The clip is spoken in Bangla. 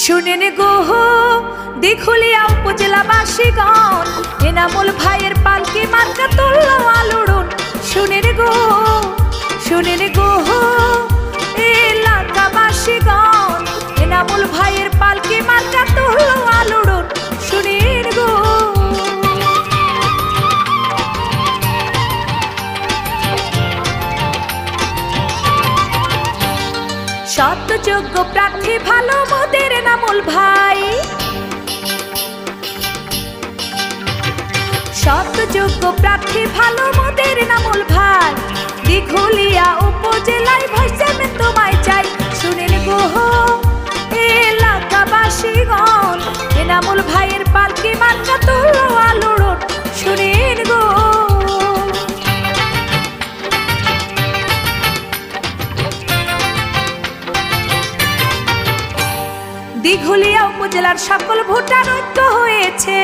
শুনেন গো দিঘুলিয়া উপজেলাবাসীগণ, এনামুল ভাইয়ের পালকি মার্কা তুলল আলোড়ন। শুনেন গো এলাকাবাসীগণ, এনামুল ভাইয়ের পালকি মার্কা তুলল আলোড়ন। শুনেন গো সত্যযোগ্য প্রার্থী ভালো মোদের এনামুল ভাই, সত্যযোগ্য প্রার্থী ভালো মোদের এনামুল ভাই। দিঘুলিয়া উপজেলায় ভাইসেন তোমায় চাই। শুনেন গো এলাকাবাসীগণ, এনামুল ভাইয়ের পালকি মার্কা তুলল আলোড়ন। শুনেন গো দিঘুলিয়া উপজেলার সকল ভোটার ঐক্য হয়েছে।